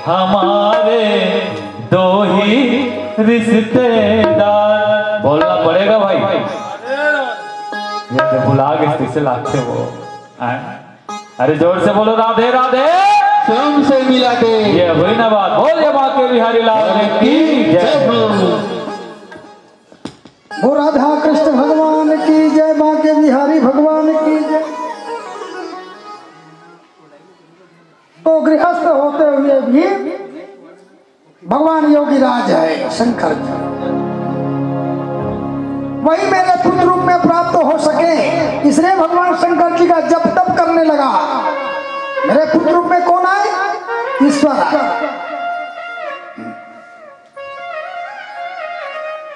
हमारे दो ही रिश्तेदार। बोलना पड़ेगा भाई, ये बुला के से लाते हो। अरे जोर से बोलो राधे राधे, स्वयं से मिला के ये हुई ना बात। बोल ये बात के बिहारी लाल की जय। वो राधा कृष्ण भगवान की जय, माँ के बिहारी भगवान की जय। तो गृहस्थ होते हुए भी भगवान योगी राज है शंकर जी, वही मेरे पुत्र रूप में प्राप्त हो सके, इसलिए भगवान शंकर जी का जप तप करने लगा। मेरे पुत्र रूप में कौन आए? ईश्वर।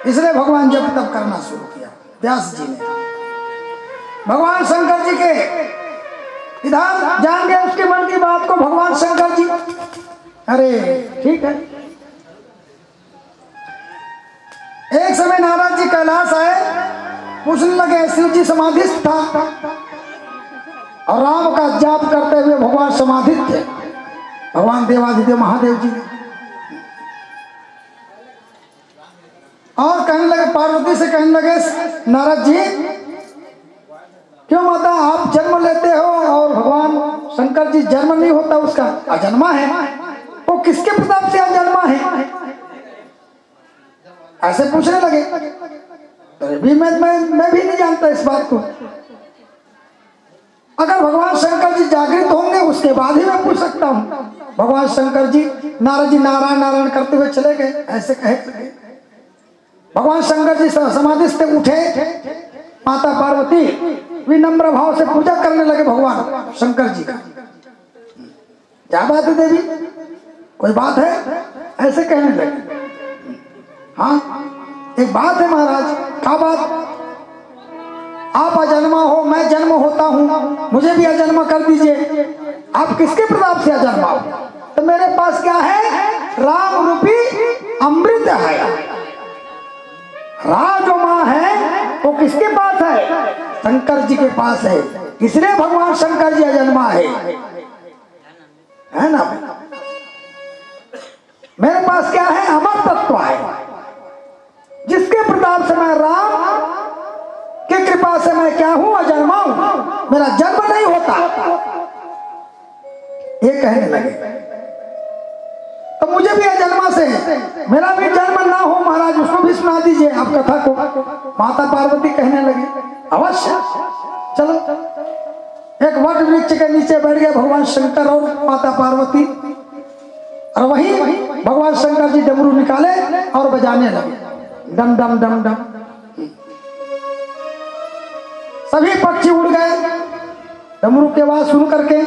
इसलिए भगवान जप तप करना शुरू किया व्यास जी ने। भगवान शंकर जी के इधर जान गए उसके मन की बात को भगवान शंकर जी। अरे ठीक है। एक समय नारद जी कैलाश आए, पूछने लगे शिव जी समाधिस्थ था और राम का जाप करते हुए भगवान समाधित थे, भगवान देवादिदेव महादेव जी। और कहने लगे, पार्वती से कहने लगे, नारद जी क्यों माता आप जन्म लेते हो और भगवान शंकर जी जन्म नहीं होता, उसका अजन्मा है, वो किसके प्रताप से अजन्मा है? ऐसे पूछने लगे। तो भी मैं भी नहीं जानता इस बात को। अगर भगवान शंकर जी जागृत होंगे उसके बाद ही मैं पूछ सकता हूँ। भगवान शंकर जी, नारद जी नारायण नारायण करते हुए चले गए, ऐसे कहे। भगवान शंकर जी समाधि से उठे, माता पार्वती विनम्र भाव से पूजा करने लगे भगवान शंकर जी का। क्या बात है देवी, कोई बात है? ऐसे कहने लगे। हाँ एक बात है महाराज। क्या बात? आप अजन्मा हो, मैं जन्म होता हूँ, मुझे भी अजन्मा कर दीजिए। आप किसके प्रताप से अजन्मा हो? तो मेरे पास क्या है? राम रूपी अमृत है। राज जो माँ है वो किसके पास है? शंकर जी के पास है, इसलिए भगवान शंकर जी अजन्मा है ना। मेरे पास क्या है? अमर तत्व है, जिसके प्रताप से मैं राम की कृपा से मैं क्या हूं? अजन्मा हूं, मेरा जन्म नहीं होता। ये कहने लगे। तो मुझे भी अजन्मा से मेरा भी जन्म ना हो महाराज, उसको भी सुना दीजिए आप कथा को। माता पार्वती कहने लगी, अवश्य चलो। एक वट वृक्ष के नीचे बैठ गए भगवान शंकर और माता पार्वती, और वहीं भगवान शंकर जी डमरू निकाले और बजाने लगे, डम डम डम डम। सभी पक्षी उड़ गए डमरू की आवाज सुन करके।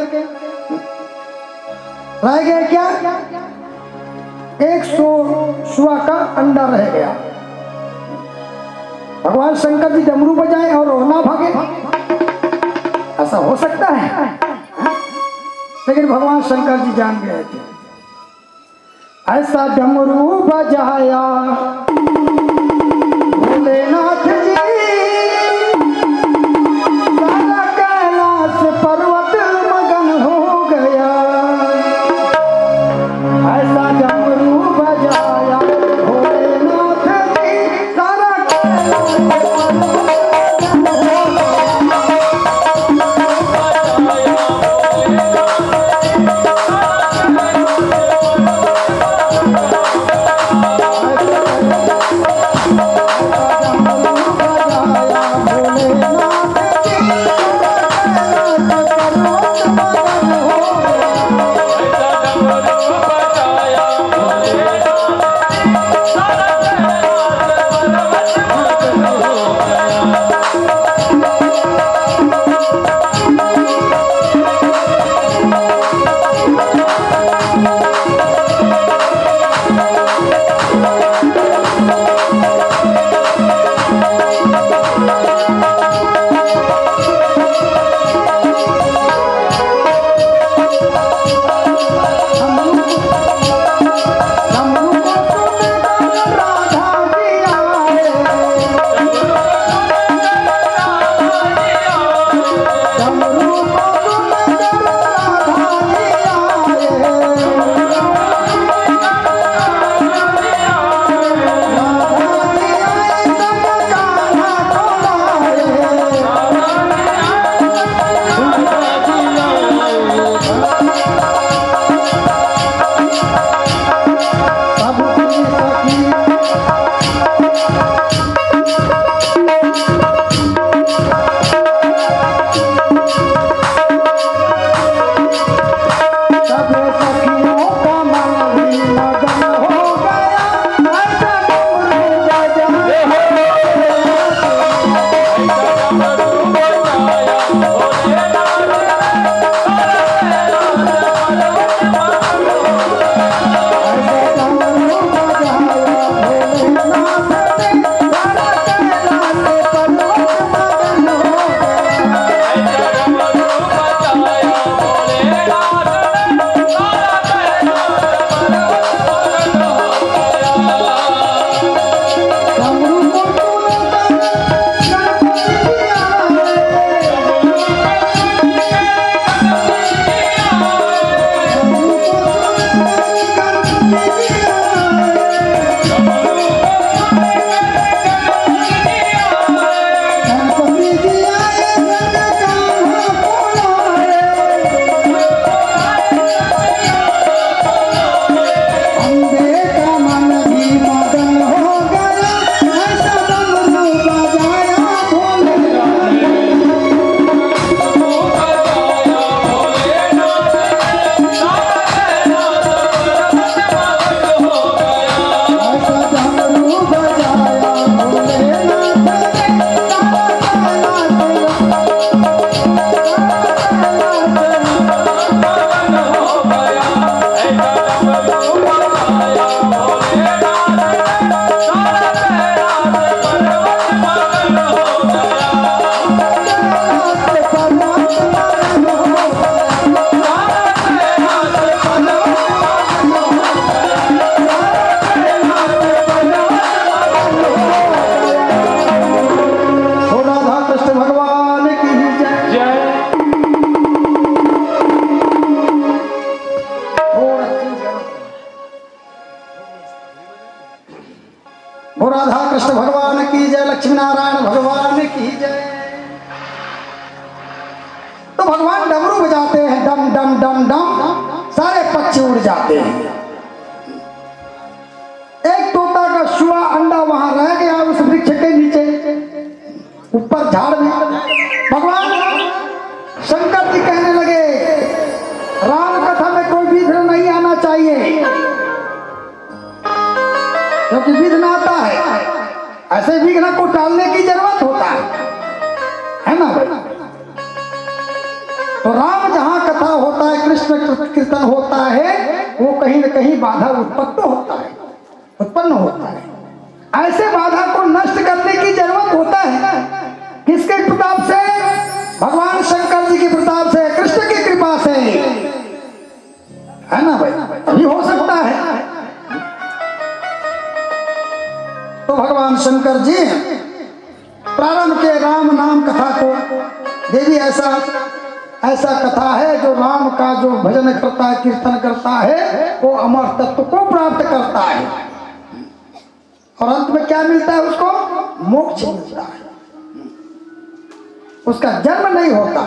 रह गए क्या? एक शुआ का अंडा रह गया। भगवान शंकर जी डमरू बजाए और रोना भागे। ऐसा हो सकता है? लेकिन भगवान शंकर जी जान गए थे। ऐसा डमरू बजाया भोलेनाथ जी, सारा कैलाश पर्वत मगन हो गया। ऐसा डमरू बजाया भोलेनाथ जी, सारा कैलाश पर्वत मगन हो गया। तो भगवान डमरू बजाते हैं, डम डम डम डम, सारे पक्षी उड़ जाते हैं। एक तोता का शुआ अंडा वहां रह गया उस वृक्ष के नीचे ऊपर झाड़ में। भगवान शंकर जी कहने लगे, राम कथा में कोई विघ्न नहीं आना चाहिए, क्योंकि विघ्न आता है, ऐसे विघ्न को टालने की जरूरत होता है ना भाई। तो राम जहां कथा होता है, कृष्ण कीर्तन होता है, वो कहीं न कहीं बाधा उत्पन्न होता है। ऐसे बाधा को नष्ट करने की जरूरत होता है। किसके प्रताप से? भगवान शंकर जी की प्रताप से, कृष्ण की कृपा से, है ना भाई, अभी हो सकता है। तो भगवान शंकर जी प्रारंभ के राम नाम कथा को, देवी ऐसा कथा है जो राम का जो भजन करता है, कीर्तन करता है, वो अमर तत्व को प्राप्त करता है और अंत में क्या मिलता है उसको? मोक्ष मिलता है, उसका जन्म नहीं होता,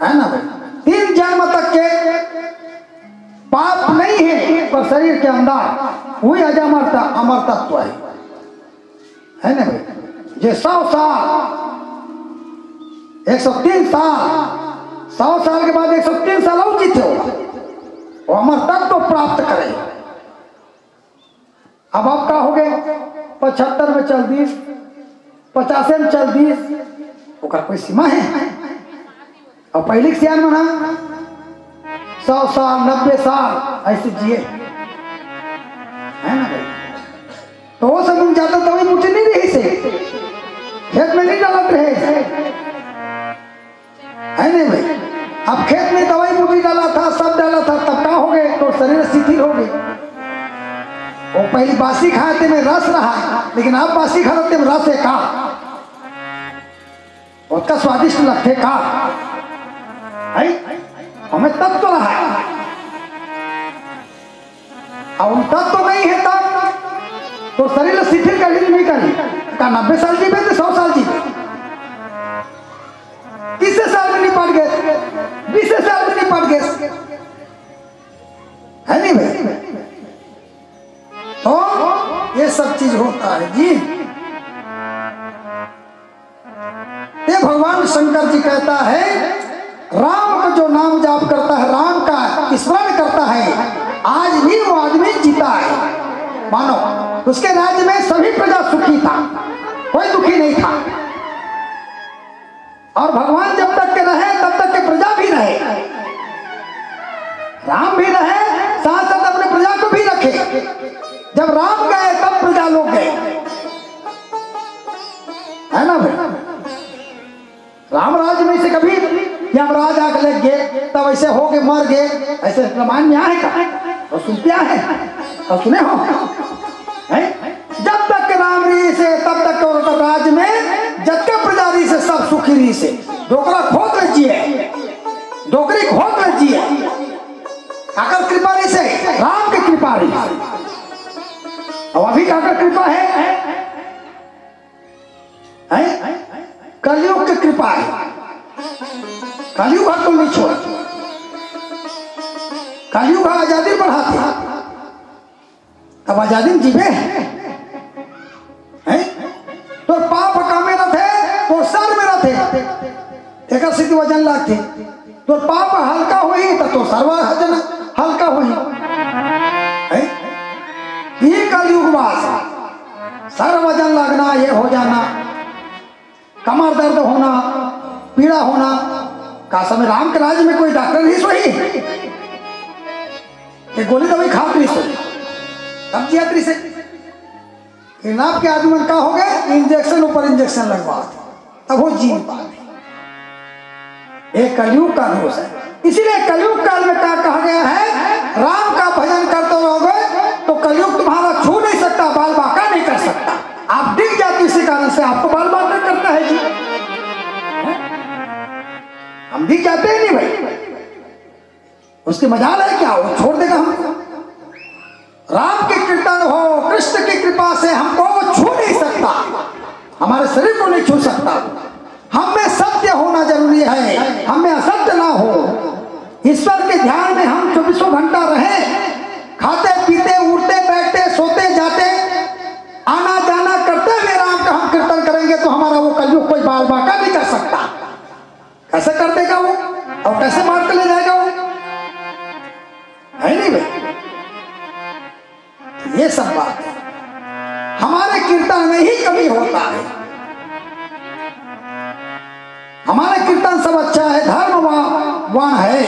है ना भाई। 3 जन्म तक के पाप नहीं है पर शरीर के अंदर वही अमर तत्व है ना भाई। ये 100 साल 103 साल 100 साल के बाद 103 साल और जीते होगा, वो अमर तत्व प्राप्त करे। अब आप क्या हो गए? 75 में चल 20, 50 में चल 20, उसका कोई सीमा है? और पहले सियान मना 100 साल 90 साल ऐसे जिए, है ना भाई। तो वो सब जाता तो वही मुझे नहीं रही से खेत में नहीं डालते रहे, है नहीं भाई। अब खेत में दवाई बूटी डाला था, सब डाला था, तब क्या हो गए? तो शरीर शिथिल हो गए। वो पहली बासी खाए थे में रस रहा, लेकिन आप बासी खाते में रस है का, उसका स्वादिष्ट लगते का, हमें तब तो रहा है, और तब तो नहीं है, तब तो शरीर शिथिल कर नहीं करी का 90 साल जीवे थे, 100 साल जीवे, 30 साल में निपट गए, 20 साल में निपट गए, है नहीं भाई। तो ये सब चीज होता है जी। ये भगवान शंकर जी कहता है, राम का जो नाम जाप करता है, राम का स्मरण करता है, आज भी वो आदमी जीता है। मानो उसके राज्य में सभी प्रजा सुखी था, कोई दुखी नहीं था। और भगवान जब तक के रहे तब तक के प्रजा भी रहे, राम भी रहे, साथ साथ अपने प्रजा को भी रखे। जब राम गए तब प्रजा लोग गए, है ना भाई। राम राज्य में से कभी यमराज आकर लग गए, तब ऐसे हो गए, मर गए, ऐसे रामायण में आए का और सुनते हैं और सुने हो है? जब तक के राम री से तब तक के राज्य में जब के प्रजा री से सब सुखी री से डोकरा खोद लीजिए, डोकरी खोद लीजिए, काकर कृपा री से, राम की कृपा री। अब अभी काकर कृपा है? कलयुग की कृपा है। कलयुग हर तुम नहीं छोड़, कलयुग आजादी बढ़ाते, अब आजादी जीवे हैं। तो पाप कामे न थे तो सर में रहते, एक सिद्धि वजन लागते, तो पाप हल्का हुई तो सर्व हल्का हुई। ये कलयुग वास, सर वजन लगना, ये हो जाना, कमर दर्द होना, पीड़ा होना का समय राम के राज्य में कोई डॉक्टर नहीं सोई, एक गोली दवाई खात नहीं सोई, तब जियात्री से नाप के आदमी का हो गए, इंजेक्शन ऊपर इंजेक्शन लगवा, तब वो जी पाते। एक कलयुग का दोष है। इसीलिए कलयुग काल में क्या कहा गया है? राम का भजन करते रहोगे तो कलयुग तुम्हारा छू नहीं सकता, बाल बांका नहीं कर सकता। आप डिग जाते इसी कारण से आपको बाल बांका करता है जी। हम दिख जाते हैं नहीं भाई, उसकी मजाल है क्या? वो छोड़ देगा हमको। राम के कीर्तन हो, कृष्ण की कृपा से हमको वो छू नहीं सकता, हमारे शरीर को नहीं छू सकता। हम में सत्य होना जरूरी है, हम में असत्य ना हो। ईश्वर के ध्यान में हम 24 घंटा रहे, खाते पीते उठते बैठते सोते जाते आना जाना करते हुए राम का हम कीर्तन करेंगे तो हमारा वो कलयुग कोई बाल बाका नहीं कर सकता। कैसे कर देगा वो और कैसे मार के ले जाएगा वो, है नहीं भाई? ये सब बात है, हमारे कीर्तन में ही कमी होता है। हमारा कीर्तन सब अच्छा है, धर्मवान है,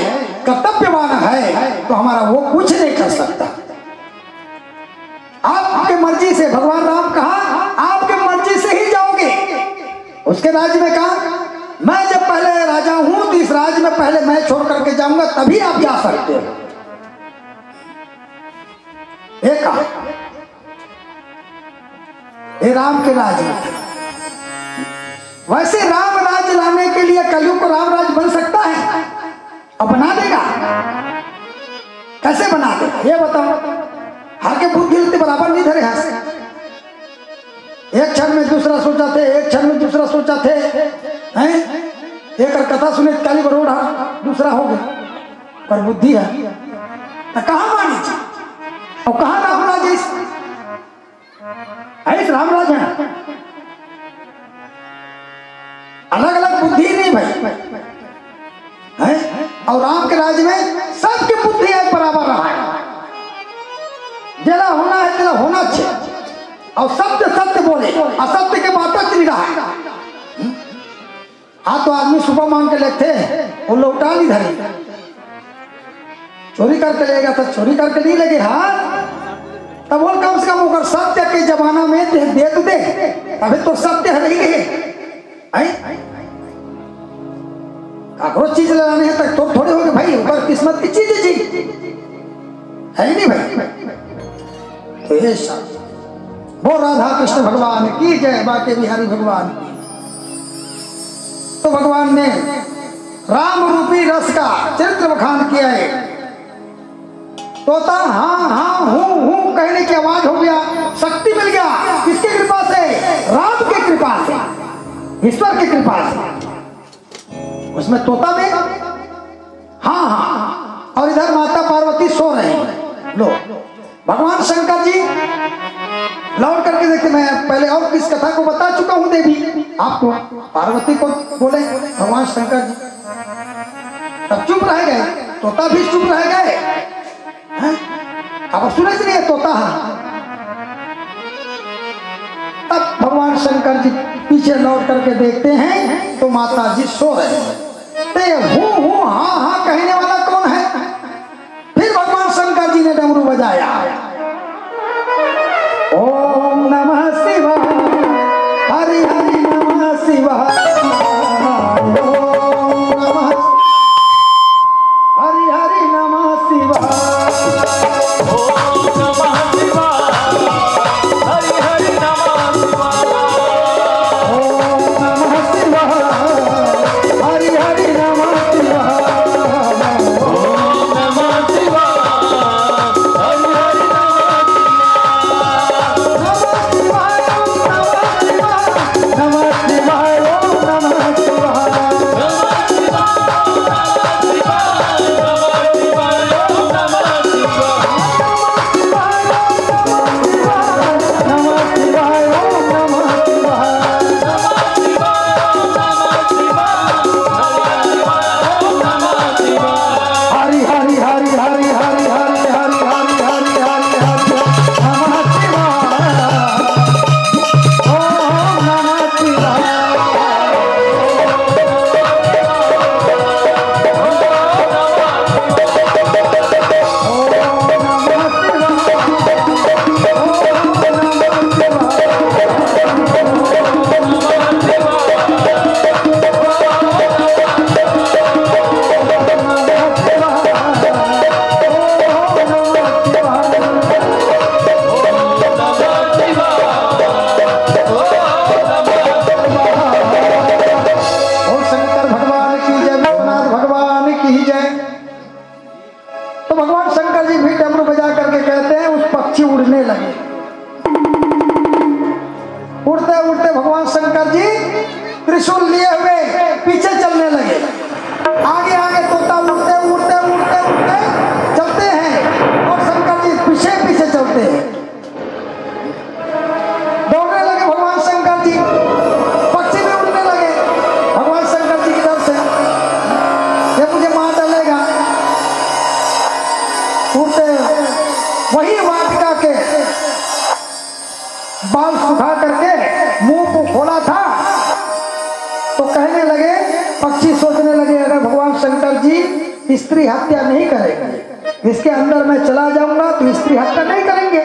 कर्तव्यवान है, तो हमारा वो कुछ नहीं कर सकता। आपके मर्जी से, भगवान राम कहा आपके मर्जी से ही जाओगे। उसके राज्य में कहा मैं जब पहले राजा हूं तो इस राज्य में पहले मैं छोड़ करके जाऊंगा तभी आप जा सकते हो। एक ये राम के राज्य में, वैसे राम राज्य लाने के लिए कलयुग को राम राज्य बन सकता है और बना देगा? कैसे बना देगा ये बताओ? हर के बुद्धि बराबर नहीं धरे हाथ से। एक क्षण में दूसरा सोचा थे, एक क्षण में दूसरा सोचा थे, हैं? एक कथा सुने काली बरोड़ दूसरा हो गया, पर बुद्धि है तो कहाँ मानी और कहाँ राम राज है? राम राज है, अलग अलग बुद्धि नहीं भाई है। और राम के राज्य में सबकी बुद्धि एक बराबर रहा है। जरा होना है तेरा होना चाहिए और सत्य सत्य बोले, असत्य के बात नहीं रहा है। हाँ तो आदमी सुबह मांग के लेते वो लौटा नहीं धरे, चोरी करके लेगा तो चोरी करके नहीं लगे हाथ, तब बोल कम से कम अगर सत्य के जमाना में दे तो दे, अभी तो सत्य है नहीं है। कागज चीज लगाने हैं तक तो थोड़े हो गए भाई, ऊपर किस्मत की चीज है नहीं भाई। तो ये वो राधा कृष्ण भगवान की जय, बाके बिहारी भगवान की। तो भगवान ने राम रूपी रस का चरित्र बखान किया है। तोता हाँ हाँ हूँ कहने की आवाज हो गया, शक्ति मिल गया। किसकी कृपा से? राम की कृपा से, ईश्वर की कृपा से। उसमें तोता में हाँ हाँ, और इधर माता पार्वती सो रहे हैं। लो भगवान शंकर जी लौट करके देखते, मैं पहले और किस कथा को बता चुका हूं देवी आपको, पार्वती को बोले भगवान शंकर जी, तब चुप रह गए, तोता भी चुप रह गए। अब सुने से नहीं तोता है। तब भगवान शंकर जी पीछे लौट करके देखते हैं तो माता जी सो रहे हैं। हूँ हाँ हाँ कहने वाला कौन है? फिर भगवान शंकर जी ने डमरू बजाया, ओम नमः शिवाय, हरि हरि नमः शिवाय, ओम नमः हरि हरि नमः शिवाय, ओम नमः शिवाय, हरि हरि नमः शिवाय, ओम नमः शिवाय, हरि हरि नमः शिवाय, ओम नमः शिवाय, हरि हरि नमः शिवाय, ओम नमः शिवाय, हरि हरि हरि हरि हरि हरि हरि हरि हरि हरि हरि नमः शिवाय, ओम नमः शिवाय, तो भगवान शंकर जी भी डमरू बजा करके कहते हैं उस पक्षी उड़ने लगे। उड़ते उड़ते भगवान शंकर शंकर जी त्रिशूल लिए हुए पीछे चलने लगे। आगे आगे तोता उड़ते उड़ते उड़ते उड़ते चलते हैं और शंकर जी पीछे पीछे चलते हैं। दौड़ने लगे भगवान शंकर जी, पक्षी भी उड़ने लगे भगवान शंकर जी की तरफ से, ये मुझे मार डालेगा। उड़ते वही वाटिका के बाल सुखा करके मुंह को खोला था तो कहने लगे, पक्षी सोचने लगे अगर भगवान शंकर जी स्त्री हत्या नहीं करेंगे, इसके अंदर मैं चला जाऊंगा तो स्त्री हत्या नहीं करेंगे।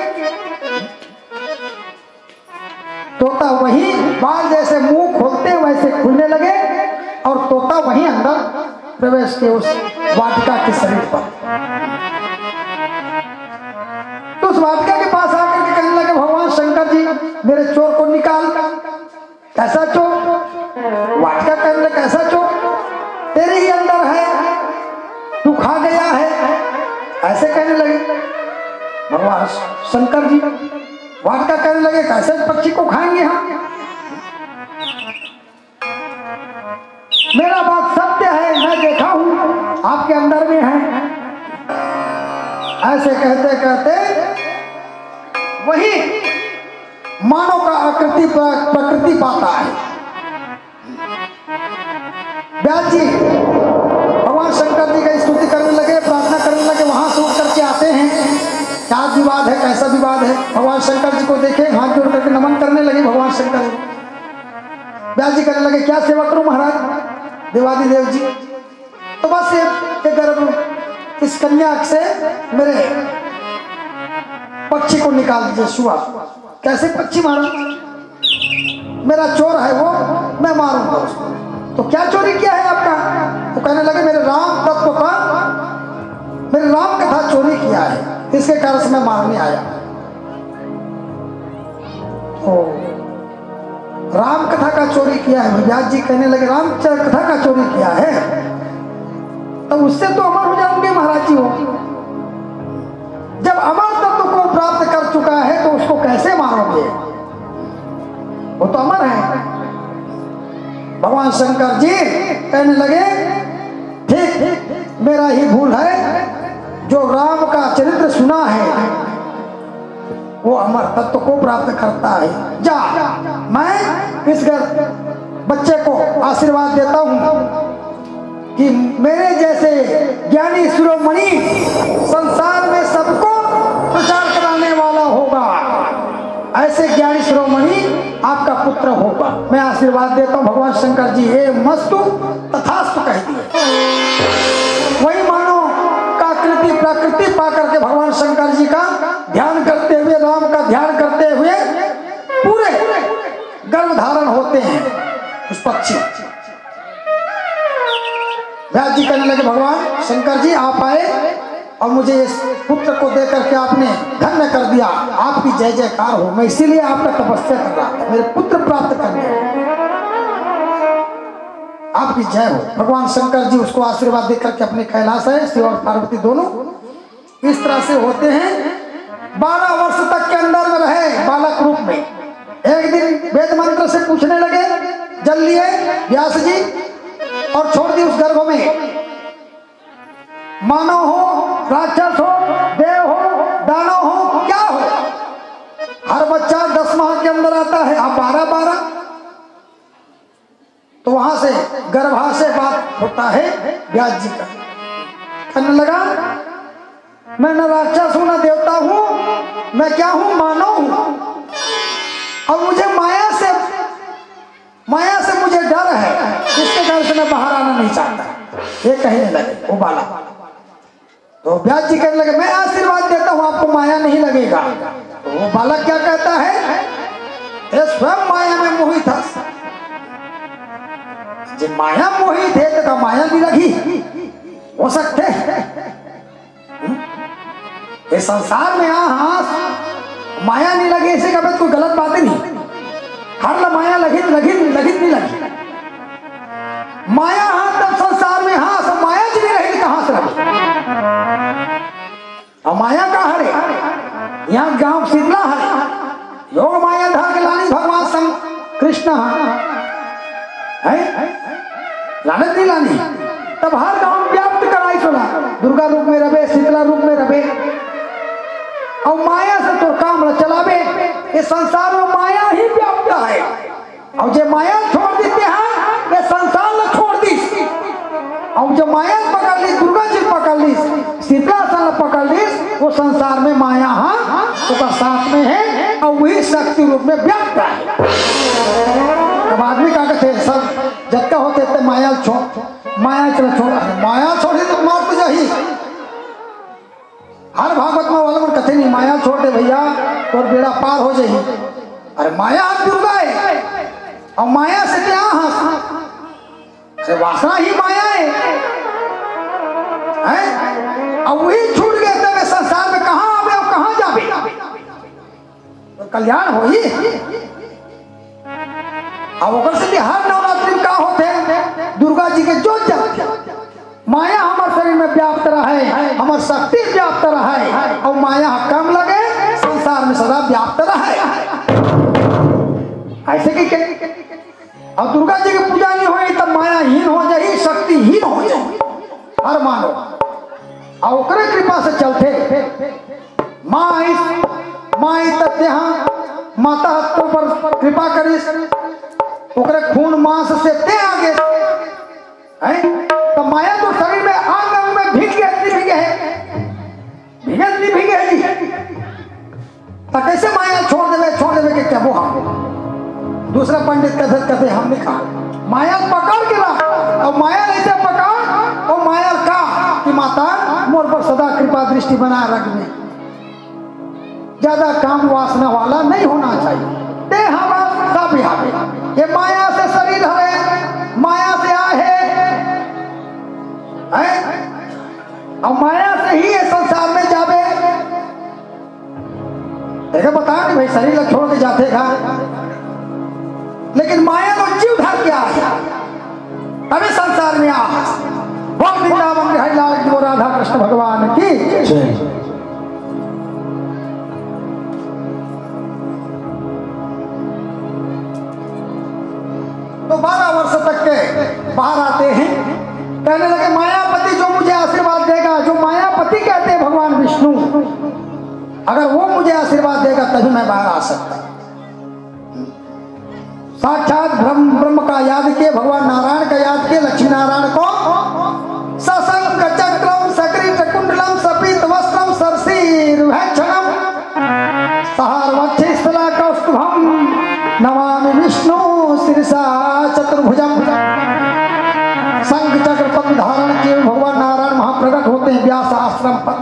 तोता वही बाल जैसे मुंह खोलते वैसे खुलने लगे और तोता वही अंदर प्रवेश किए उस वाटिका के शरीर पर। तो उस वाटिका के पास आकर के कहने लगे भगवान शंकर जी मेरे चोर को निकाल। कैसा चोर? वाटिका कहने लगे कैसा चोर? तेरे ही अंदर है, तू खा गया है, ऐसे कहने लगे भगवान शंकर जी। वाटिका कहने लगे कैसे पक्षी को खाएंगे हम? मेरा बात सत्य है, मैं देखा हूं आपके अंदर में है। ऐसे कहते कहते वही मानव का आकृति प्रकृति पाता है। व्यास जी भगवान शंकर जी का स्तुति करने लगे, प्रार्थना करने लगे। वहां से उठ करके आते हैं, क्या विवाद है, कैसा विवाद है? भगवान शंकर जी को देखे, हाथ जोड़ करके नमन करने लगे भगवान शंकर जी। व्यास जी करने लगे क्या सेवा करूं महाराज देवादिदेव जी? तो बस ये गर्भ इस कन्या से मेरे पक्षी को निकाल दीजिए। शुआ कैसे पक्षी मारूं? मेरा चोर है वो, मैं मारूंगा उसको। तो क्या चोरी किया है आपका? तो कहने लगे मेरे राम तत्व का, मेरे राम कथा चोरी किया है, इसके कारण से मैं मारने आया। तो राम कथा का चोरी किया है। व्यास जी कहने लगे राम कथा का चोरी किया है तो उससे तो अमर हो जाओगे महाराज जी हो। जब अमर तत्व को प्राप्त कर चुका है तो उसको कैसे मारोगे? वो तो अमर है। भगवान शंकर जी कहने लगे ठीक मेरा ही भूल है, जो राम का चरित्र सुना है वो अमर तत्व को प्राप्त करता है। जा मैं इस बच्चे को आशीर्वाद देता हूं कि मेरे जैसे ज्ञानी शिरोमणि संसार में सबको प्रचार कराने वाला होगा, ऐसे ज्ञानी शिरोमणि आपका पुत्र होगा। मैं आशीर्वाद देता हूं भगवान शंकर जी हे मस्तु तथास्तु कह दिए। वही मानो का कृति प्रकृति पा करके भगवान शंकर जी का ध्यान करते हुए, राम का ध्यान करते हुए पूरे गर्भ धारण होते हैं उस पक्षी। व्यास जी कहने लगे भगवान शंकर जी आप आए और मुझे इस पुत्र को देकर के आपने धन्य कर दिया, आपकी जय जयकार हो। मैं इसीलिए आपका तपस्या कर रहा था, मेरे पुत्र प्राप्त करने, आपकी जय हो। भगवान शंकर जी उसको आशीर्वाद देकर के अपने कैलाश है, शिव और पार्वती दोनों इस तरह से होते हैं। 12 वर्ष तक के अंदर में रहे बालक रूप में। एक दिन वेद मंत्र से पूछने लगे, जल लिए व्यास जी और छोड़ दी उस गर्भ में। मानव हो, राक्षस हो, देव हो, दानव हो, क्या हो, हर बच्चा 10 माह के अंदर आता है। आप 12 तो वहां से गर्भाशय बात होता है। व्यास जी का कहने लगा मैं न राक्षस हूं न देवता हूं, मैं क्या हूं? मानव हूं। और मुझे माया से मुझे डर है, इसके कारण से मैं बाहर आना नहीं चाहता, ये कहने लगे वो बाला। तो व्यास जी कहने लगे मैं आशीर्वाद देता हूं आपको माया नहीं लगेगा। तो वो बालक क्या कहता है, स्वयं माया में मोहित था। जब माया मोहित है तो माया भी लगी हो सकते ये संसार में। हाँ माया नहीं लगी इसे कभी कोई गलत बात ही नहीं। हर माया लगी नहीं लगी। माया हाँ तब संसार में, हाँ सब माया जी नहीं रहेगी कहां से लगी? और माया का हरे यहाँ गांव शीतला हरे योग माया धार के लानी भगवान संग कृष्ण है लानत नहीं लानी। तब हर गांव में व्याप्त कराई सुना, दुर्गा रूप में रहे, शीतला रूप में रहे, और माया से तो काम चलावे। ये संसार में माया ही व्याप्त है, और जो माया छोड़ देते हैं ये संसार में छोड़ दी। और जो माया पकड़ ली, दुर्गा जी पकड़ ली, शीतला सन पकड़ ली, वो संसार में माया हाँ तो साथ में है, और वही शक्ति रूप में व्याप्त है। अब आदमी का कहते सब जब होते थे माया छोड़, माया चलो छोड़ा, माया छोड़ी तो मार तो जाही। हर भागवत में वाला कथे नहीं माया छोड़ दे भैया और बेड़ा पार हो जाही। अरे माया दुर्गा है, और माया से क्या हंस, वासना ही माया है? और वही छूट गए तब संसार में कहाँ आवे और कहाँ जावे, तो कल्याण हो ही। अब हर नवरात्रि में का होते हैं दुर्गा जी के जोत जलते, माया हमारे शरीर में व्याप्त रहे, हमारी शक्ति व्याप्त रहे, और माया कम लगे संसार में सदा व्याप्त रहे। ऐसे की और दुर्गा जी की पूजा नहीं हुई तब माया हीन हो जाए, शक्ति हीन हो जाए हर मानो। और ओकरे कृपा से चलते माई तब यहाँ माता तो पर कृपा करी, ओकरे खून मांस से ते आगे है। तो माया तो शरीर में आंग अंग में भीगे जी, तो कैसे माया छोड़ देवे के क्या वो हम दूसरा पंडित कहते हम नहीं कहा माया पकड़ के ला, और माया ऐसे पकड़ और माया का कि माता मोर पर सदा कृपा दृष्टि बनाए रखने, ज्यादा काम वासना वाला नहीं होना चाहिए। ते हमारा सब ये माया से शरीर है, माया से आए है, और माया से ही ये संसार में जावे। देखो बता नहीं भाई शरीर छोड़ के जाते था, लेकिन माया को जीव धर के आया तभी संसार में आ। बहुत वृंदावन बिहारी लाल जी राधा कृष्ण भगवान की तो 12 वर्ष तक के बाहर आते हैं, कहने लगे मायापति जो मुझे आशीर्वाद देगा, जो मायापति कहते हैं भगवान विष्णु, अगर वो मुझे आशीर्वाद देगा तभी मैं बाहर आ सकता। साक्षात ब्रह्म का याद किए, भगवान नारायण का याद किए, लक्ष्मी नारायण को सशंक चक्रम सक्रीट कुंडलम सपीत वस्त्रम सरसीर्भक्षणम सहारवक्षस्थला कौस्तुभम नमामि विष्णु शिरसा चतुर्भुजम। शंख चक्र पद्म धारण किए भगवान नारायण महाप्रगट होते हैं व्यास आश्रम पर।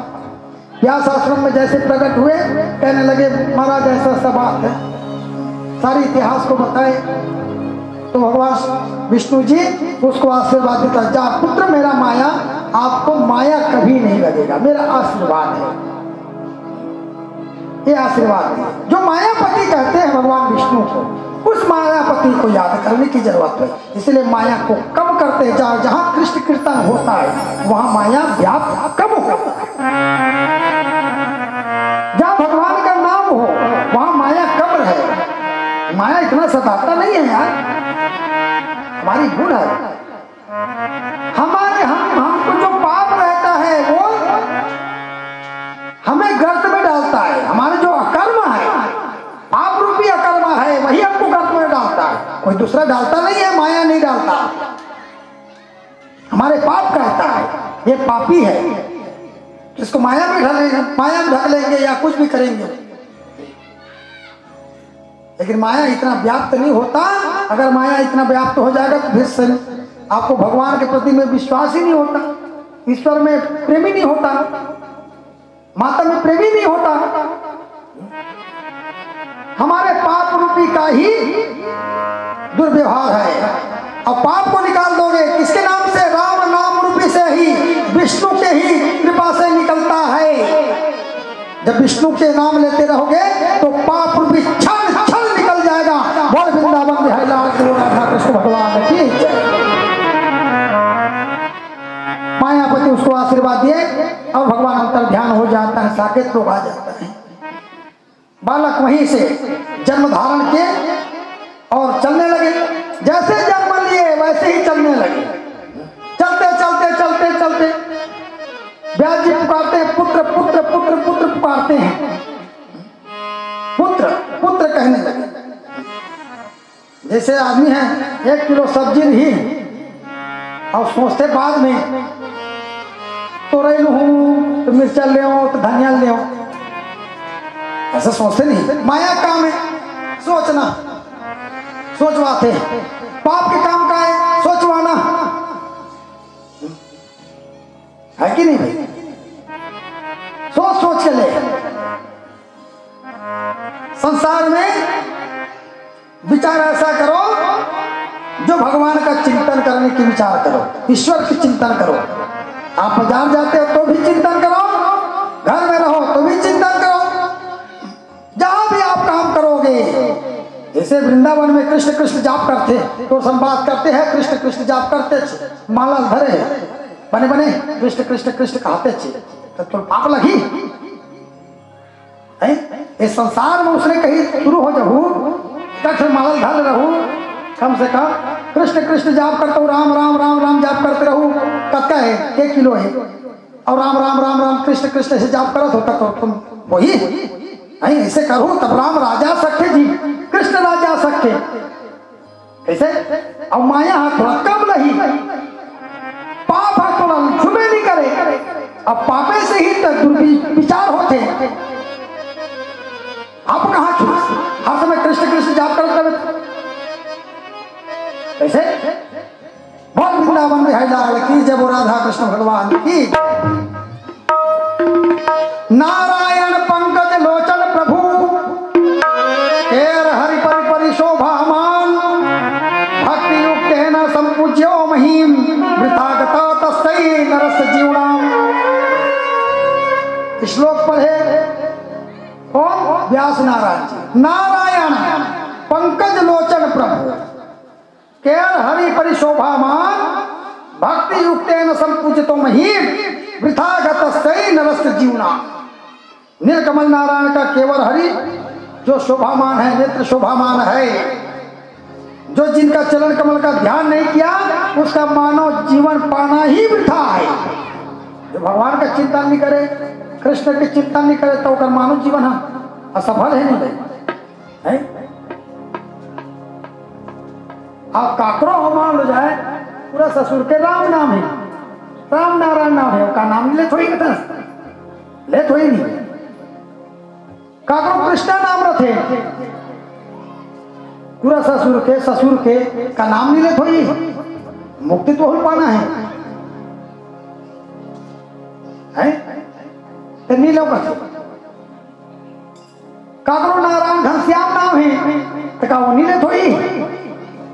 व्यास आश्रम में जैसे प्रकट हुए कहने लगे महाराज ऐसा सब बात है, सारे इतिहास को बताए। तो भगवान विष्णु जी उसको आशीर्वाद देता, जा पुत्र मेरा माया आपको माया कभी नहीं लगेगा, मेरा आशीर्वाद है, ये आशीर्वाद है। जो मायापति कहते हैं भगवान विष्णु को, उस मायापति को याद करने की जरूरत है। इसलिए माया को कम करते जाओ, जहां कृष्ण कीर्तन होता है वहां माया व्याप्त कम हो, जहां भगवान का नाम हो वहां माया कम रहे। माया इतना सताता नहीं है यार, हमारी भूल है। हमको जो पाप रहता है वो हमें गर्त में डालता है। हमारे जो अकर्म है, पाप रूपी अकर्म है, वही हमको गर्त में डालता है, कोई दूसरा डालता नहीं है, माया नहीं डालता। हमारे पाप कहता है ये पापी है, इसको माया में ढक लेंगे या कुछ भी करेंगे, लेकिन माया इतना व्याप्त नहीं होता। अगर माया इतना व्याप्त हो जाएगा तो फिर आपको भगवान के प्रति में विश्वास ही नहीं होता, ईश्वर में प्रेमी नहीं होता, माता में प्रेमी नहीं होता। हमारे पाप रूपी का ही दुर्व्यवहार है। और पाप को निकाल दोगे किसके नाम से? राम नाम रूपी से ही, विष्णु के ही कृपा से निकलता है। जब विष्णु के नाम लेते रहोगे तो पाप रूपी छल छल निकल जाएगा। बोल वृंदावन बिहारी लाल जी राधा कृष्ण भगवान की जय। मायापति उसको आशीर्वाद दिए और भगवान अंतर ध्यान हो जाता है, साकेत लोग आ जाता है। बालक वहीं से जन्म धारण किए और चलने लगे। जैसे जन्म लिए वैसे ही चलने लगे। चलते चलते चलते चलते व्यास जी पुकारते हैं, पुत्र पुत्र पुत्र पुत्र पुकारते हैं, पुत्र पुत्र कहने लगे। जैसे आदमी है 1 किलो सब्जी नहीं और सोचते बाद में तोरई लूं तो मिर्चा ले तो धनिया ले, ऐसा सोचते नहीं। माया काम है सोचना, सोचवाते। पाप के काम का है सोचवाना, है कि नहीं भाई? सोच सोच के ले। संसार में विचार ऐसा करो जो भगवान का चिंतन करने की विचार करो, ईश्वर की चिंतन करो। आप बाजार जाते हो तो भी चिंतन करो, घर में रहो तो भी चिंतन करो, जहां भी आप काम करोगे। जैसे वृंदावन में कृष्ण कृष्ण जाप करते तो संवाद करते हैं, कृष्ण कृष्ण जाप करते माला धरे बने बने कृष्ण कृष्ण कृष्ण कहते तो पाप लगी। इस संसार में उसने कहीं शुरू हो जाऊ कठिन माला धर रहू, कम से कम कृष्ण कृष्ण जाप करते हो, राम राम राम राम जाप करते रहू, कत्ता है 1 किलो है, और राम राम राम राम कृष्ण कृष्ण से जाप करत होता तो तुम वही नहीं ऐसे करो तब राम राजा सकते जी, कृष्ण राजा सकते कैसे। अब माया हाथ थोड़ा कम नहीं, पाप हाथ थोड़ा छुपे नहीं करे। अब पापे से ही तक दुर्विचार होते, आप कहाँ छू हर समय कृष्ण कृष्ण जाप करते कैसे। बहुत वृंदावन में है लाल की जब राधा कृष्ण भगवान की। नारायण पंकज लोचन प्रभु केर हरि परि परि शोभामान, भक्ति युक्तेन संपूज्यो महीम वृथा गता तस्यै नरस जीवनाम। श्लोक पढ़े कौन? व्यास नारायण जी। नारायण पंकज लोचन प्रभु केर हरि परि शोभामान, भक्ति युक्तेन संपूजितो महीम वृथा गतस्यै नरस जीवनाम। नीलकमल नारायण का केवल हरि जो शोभामान है, नेत्र शोभामान है, जो जिनका चरण कमल का ध्यान नहीं किया उसका मानव जीवन पाना ही वृथा है। जो भगवान का चिंतन नहीं करे, कृष्ण के चिंतन नहीं करे तो उसका मानव जीवन असफल है नहीं है। आप काकरो हो मान लो जाए पूरा ससुर के राम नाम है, राम नारायण नाम है, का नाम ले थोड़ी ले थोड़ी नहीं। काकरो कृष्णा नाम रखे पूरा ससुर के का नाम नहीं ले थोड़ी, मुक्ति तो हो पाना है नहीं लोग। काकरो नारायण घनश्याम नाम है तो का वो नहीं ले थोड़ी,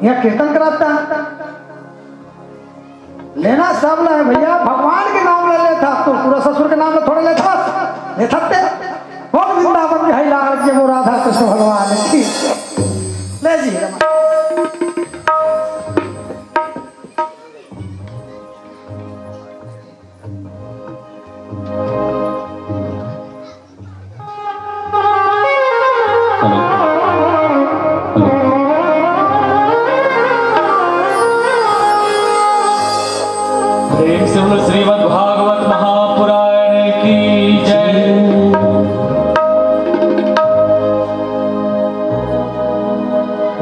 यह कीर्तन कराता लेना सब है भैया। भगवान के नाम ले लेता तो पूरा ससुर के नाम में थोड़े लेता बहुत वृंदावन में है लाल जी वो राधा कृष्ण भगवान ले जी। श्रीमद् भागवत महापुराण की जय।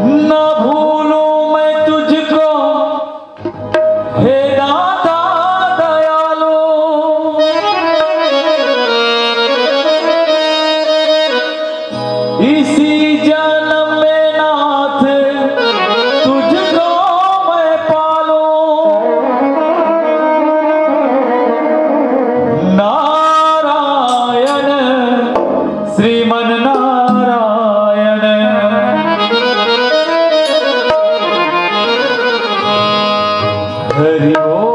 न भूलूं मैं तुझको हे दाता दयालु, इसी जन्म में नाथ तुझको मैं पालूं। नारायण श्रीमन नारायण हरि ओम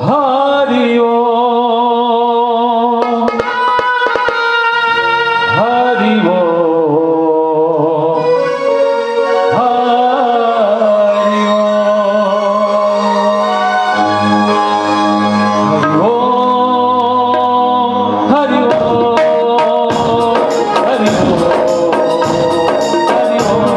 हरि ओम हरि ओम हरि ओम हरि ओम हरि ओम हरि ओम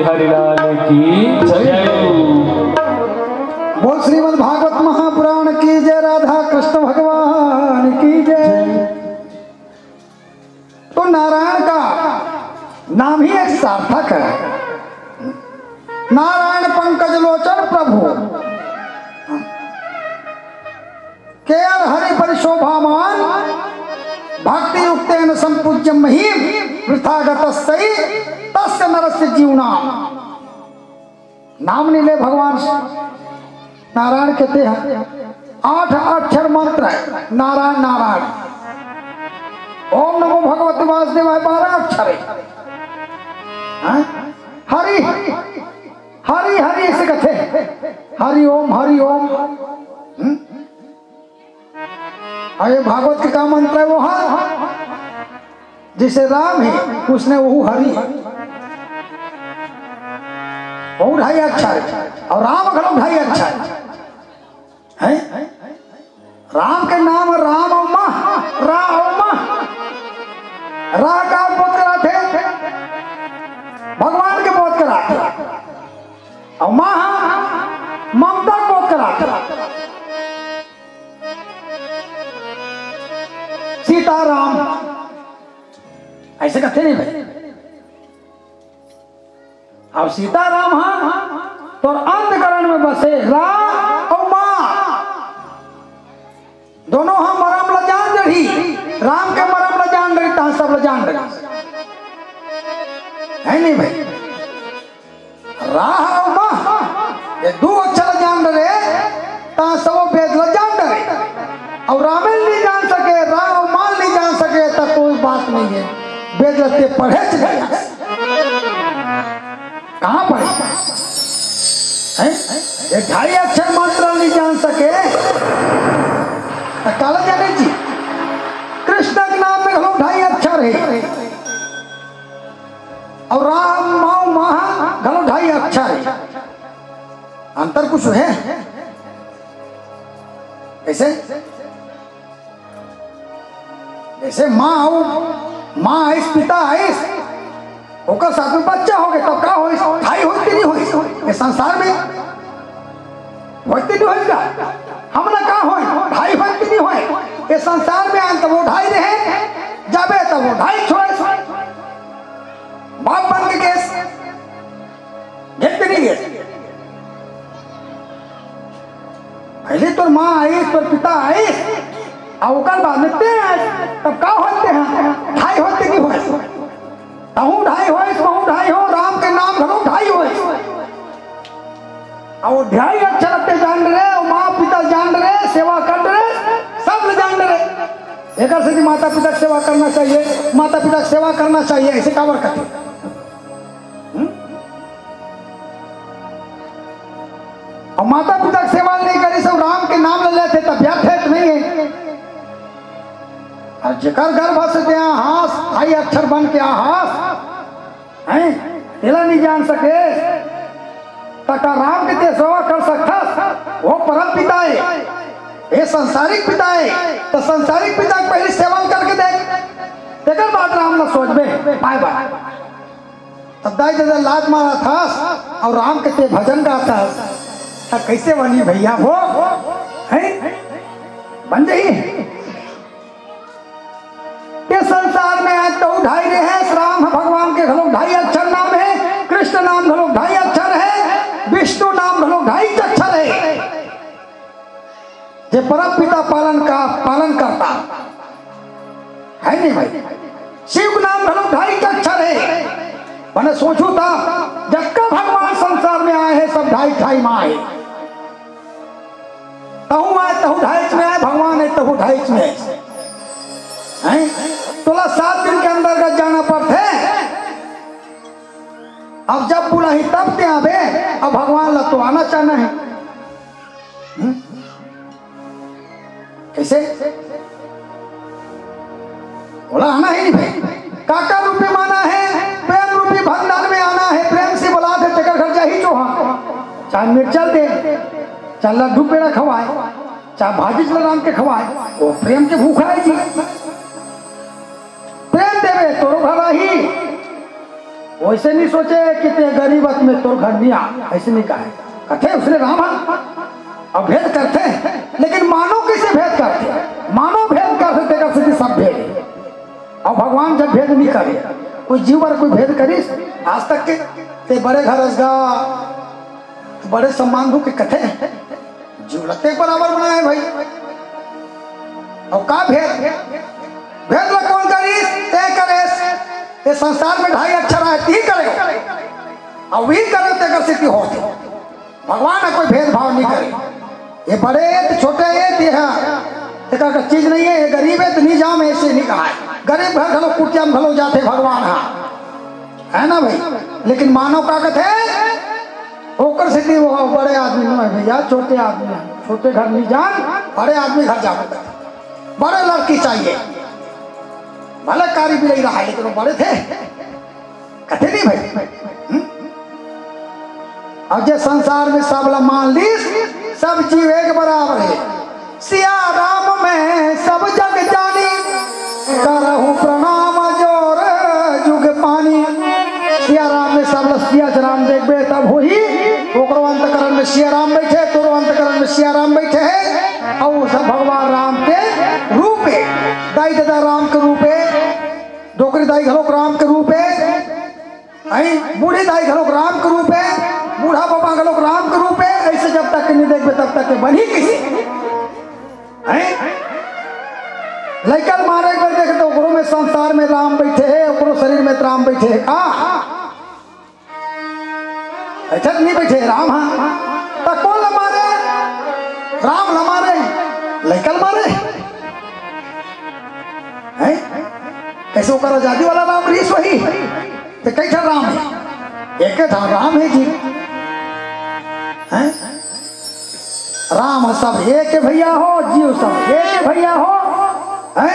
हरिलाल की जय। बोल श्रीमद् भागवत महापुराण की जय, राधा कृष्ण भगवान की जय। तो नारायण का नाम ही एक सार्थक है। नारायण पंकज लोचन प्रभु केयर हरि परिशोभामान भक्ति युक्तेन संपूज्य महीम वृथागतस्तै तस्य नरस्य जीवनाम। नाम नहीं ले भगवान नारायण कहते हैं 8 अक्षर मंत्र है नारायण नारायण। ओम नमो भगवते वासुदेवाय 12 अक्षर है। हरि हरि हरि ऐसे कहते हरि ओम हरि ओम। अरे भागवत के का मंत्र है वो जिसे राम है उसने वो हरि वो 2.5 अक्षर और राम घलो 2.5 अक्षर है। राम के नाम राम और माँ रा का बोध कराते भगवान के बोध कराते और माँ ममता बोध कराते। सीताराम ऐसे कहते नहीं भाई। अब सीताराम तो अंधकरण में बसे राम और माँ दोनों हम मरम ल जान रही। राम के मरम ल जान रही तो सब ल जान रही है नहीं भाई। राह और माँ ये 2 अक्षर जान रहे तो सब वेद ल जान रहे और रामेल नहीं जान सके राम माल नहीं जान सके तो कोई बात नहीं है। वेद लगते पढ़े कहाँ पढ़े ये 2.5 अक्षर मंत्र नहीं जान सके तो काला जाने जी कृष्ण के नाम में घलो 2.5 अक्षर है और राम माओ महा घलो 2.5 अक्षर है। अंतर कुछ है कैसे जैसे माँ आइस पिता आइस होकर साथ में बच्चा हो गया तब का हो भाई होती नहीं हो ये संसार में होती नहीं होगा हमला का हो भाई होती नहीं हो ये संसार में आए तब वो 2.5 रहे जाबे तब वो 2.5 छोड़े बाप बन के केस घेरते नहीं गए। पहले तो माँ आई तो पिता आई और बाद में तब का होते हैं 2.5 होते नहीं हो तहू 2.5 हो महू 2.5 हो राम के नाम घलो 2.5 हो और 2.5 अक्षर लगते जान रहे और माँ पिता जान रहे सेवा कर रहे सब जान रहे। एक से माता पिता की सेवा करना चाहिए माता पिता की सेवा करना चाहिए ऐसे कावर करते और माता पिता की सेवा नहीं करी सब राम के नाम ले लेते तब व्यर्थ नहीं है। और जेकर गर्भ से हास 2.5 अक्षर बन के हास हैं तेला नहीं जान सके तका राम के ते सेवा कर सकता वो परम पिता है ये संसारिक पिता है तो संसारिक पिता के पहले सेवा करके देख तेकर बात राम ना सोच बे बाय बाय तब दाई दादा लात मारा था और राम के ते भजन गाता तो कैसे बनी भैया वो है बन जाइए। ये संसार में आज तो 2.5 है राम भगवान के घलो 2.5 अक्षर नाम है कृष्ण नाम घलो 2.5 अक्षर है विष्णु नाम घलो 2.5 अक्षर है जे परम पिता पालन करता है नहीं भाई। शिव नाम घलो 2.5 अक्षर है मैंने सोचू था जब का भगवान संसार में आए हैं सब 2.5 माँ है तहु आए तहु 2.5 में आए भगवान है तहु 2.5 में है। तोला 7 दिन के अंदर का जाना पड़ते अब जब बुलाही तब ते आवे अब भगवान ला तो आना चाहना है कैसे बोला आना ही नहीं भाई काका रूपी माना है प्रेम रूपी भंडार में आना है प्रेम से बोला थे चकर घर जा ही चोहा चाहे मिर्चल दे चाहे लड्डू पेड़ा खवाए चाहे भाजी राम के खवाए वो प्रेम के भूखा है जी प्रेम देवे तो भला ही वैसे नहीं सोचे कि ते गरीबत में तोर घर नहीं आ, ऐसे नहीं कहा। कहते उसने राम और भेद करते हैं, लेकिन मानो किसे भेद करते, मानो भेद करते तेकर से सब भेद। और भगवान जब भेद नहीं करे, कोई जीव पर कोई भेद करीस आज तक के ते बड़े घर असगा बड़े सम्मान दू के कथे जीव लते बराबर बनाए भाई। और का भेद भेद ला कौन करीस ते करेस। ये संसार में 2.5 अक्षर है, ती करे और वही करे तेकर से हो। भगवान कोई भेदभाव नहीं करे, ये बड़े तो छोटे ये का चीज नहीं है, ये गरीब है तो नहीं जाम, ऐसे नहीं कहा है। गरीब घर घलो कुटिया में घलो जाते भगवान, हाँ है ना भाई। लेकिन मानव का कहते होकर से वो बड़े आदमी नहीं है भैया, छोटे आदमी, छोटे घर नहीं जान, बड़े आदमी घर जाओ। बड़े लड़की चाहिए, भले कारी भी नहीं रहा है लेकिन वो बड़े थे, कहते नहीं भाई। अब जे संसार में सब ला मान ली सब जीव एक बराबर है। सिया राम में सब जग जानी, करहूं प्रणाम जोर जुग पानी। सिया राम में सब सिया राम देखबे तब हो ही ओकरो अंतकरण में सिया राम बैठे, तोरो अंतकरण में सिया राम बैठे है। और सब भगवान राम के रूप है, दाई दादा राम के रूप है, डोकरी दाई घलोक राम के रूप है, बूढ़ी दाई घलोक राम के रूप है, बूढ़ा बाबा घलोक राम के रूप है। ऐसे जब तक नहीं देखबे तब तक बनी किसी लैकल मारे कर देखे तो ओकरो में संसार में राम बैठे है, ओकरो शरीर में राम बैठे है का ऐसा नहीं बैठे राम। हाँ तो कौन ला मारे, राम ला मारे, लैकल मारे है। कैसे ओकर आजादी वाला राम रीस वही तो कई था राम है, एक था राम है जी है। राम सब एक भैया हो, जीव सब एक भैया हो है।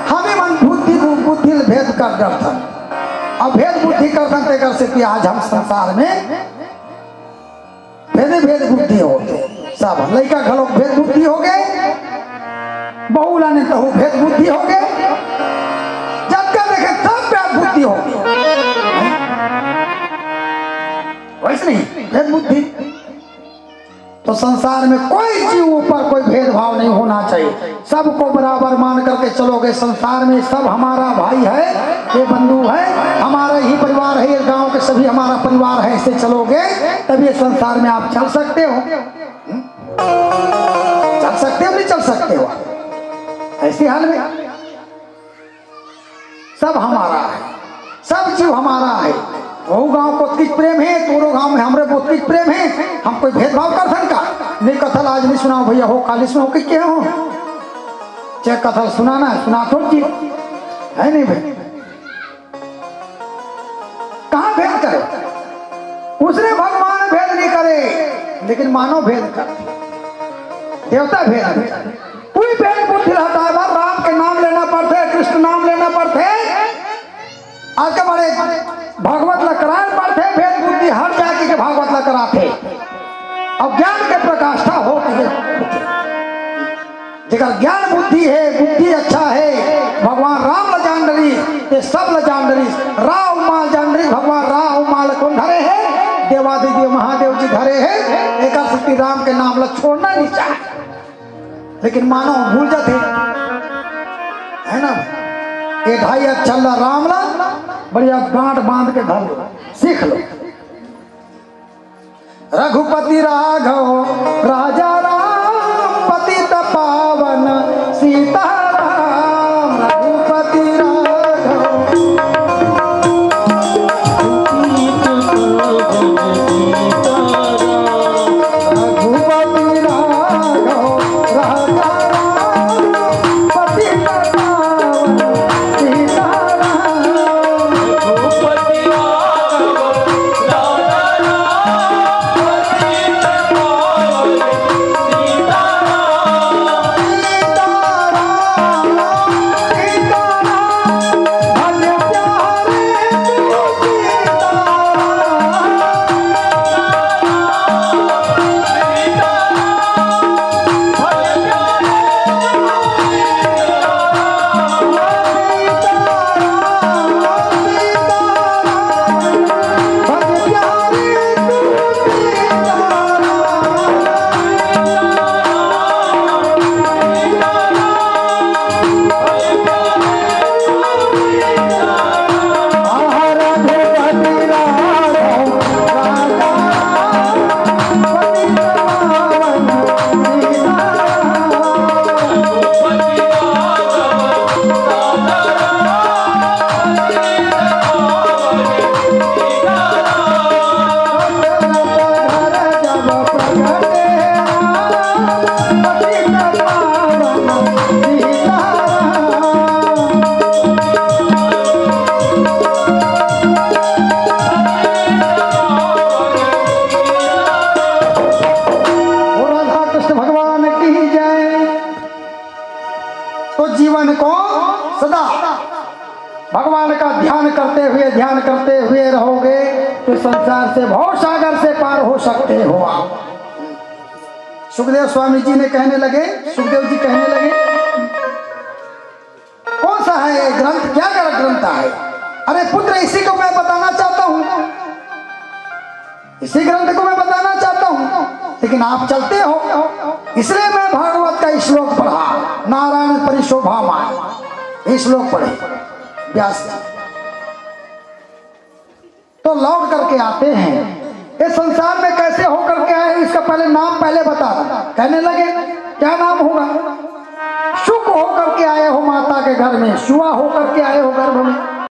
हमें मन बुद्धि बुद्धि भेद कर दर्शन और भेद बुद्धि कर ते कर से कि आज हम संसार में भेद भेद बुद्धि होते सब। लड़का घलोक भेद बुद्धि हो गए, बहू लाने तो भेद बुद्धि हो गए, जब का देखे तब भेद बुद्धि हो गई। वैसे नहीं भेद बुद्धि। तो संसार में कोई जीव ऊपर कोई भेदभाव नहीं होना चाहिए, सबको बराबर मान करके चलोगे। संसार में सब हमारा भाई है, ये बंधु है, हमारा ही परिवार है, ये गांव के सभी हमारा परिवार है, ऐसे चलोगे तब ये संसार में आप चल सकते हो। चल सकते हो नहीं चल सकते हो, ऐसी हाल में सब हमारा है, सब जीव हमारा है। वो गांव पोतकिच प्रेम है, तोरो गांव में हमरे पोतकिच प्रेम है, हम कोई भेदभाव कर सन का नहीं। कथल आज नहीं सुनाओ भैया हो, कालिस में हो कि हो चाहे कथल सुनाना है सुना थोड़ी चीज है नहीं भाई। कहाँ भेद करे, उसने भगवान भेद नहीं करे लेकिन मानव भेद कर, देवता भेद, कोई भेद बुद्धि रहता है। राम के नाम लेना पड़ते है, कृष्ण नाम लेना पड़ते है, आज के बड़े भागवत ला कराए पड़ते, भेद बुद्धि हर जाति के भागवत ला कराते। अब ज्ञान के प्रकाष्ठा हो जेकर ज्ञान बुद्धि है, बुद्धि अच्छा है, भगवान राम ला जान डरी ते सब ला जान डरी। राव माल जान डरी, भगवान राव माल कौन धरे है, देवादिदेव महादेव जी धरे है। एक श्री राम के नाम ला छोड़ना नहीं चाहे, लेकिन मानो भूल जाते है ना। ये 2.5 अक्षर ला राम ला बढ़िया गांठ बांध के धर लो, सीख लो। रघुपति राघव राजा राम, पतित पावन सीता राम। रघुपति राघव रघुपति राघव राजा राम, पतित पावन सीता राम। पतित पावन सीताराम। और राधा कृष्ण भगवान की जय। तो जीवन को सदा भगवान का ध्यान करते हुए रहोगे तो संसार से भव सागर से पार हो सकते हो आप। सुखदेव स्वामी जी ने कहने लगे, सुखदेव जी कहने लगे, कौन सा है ये ग्रंथ, क्या ग्रंथ है? अरे पुत्र इसी को मैं बताना चाहता हूं, इसी ग्रंथ को मैं बताना चाहता हूं, लेकिन आप चलते हो, इसलिए मैं भागवत का श्लोक पढ़ा, नारायण परिशोभामान, ये श्लोक पढ़े व्यास जी। तो लौट करके आते हैं, इस संसार में कैसे होकर के आए इसका पहले नाम पहले बता। कहने लगे क्या नाम होगा? शुक होकर के आए हो माता के घर में, शुआ होकर के आए हो गर्भ में।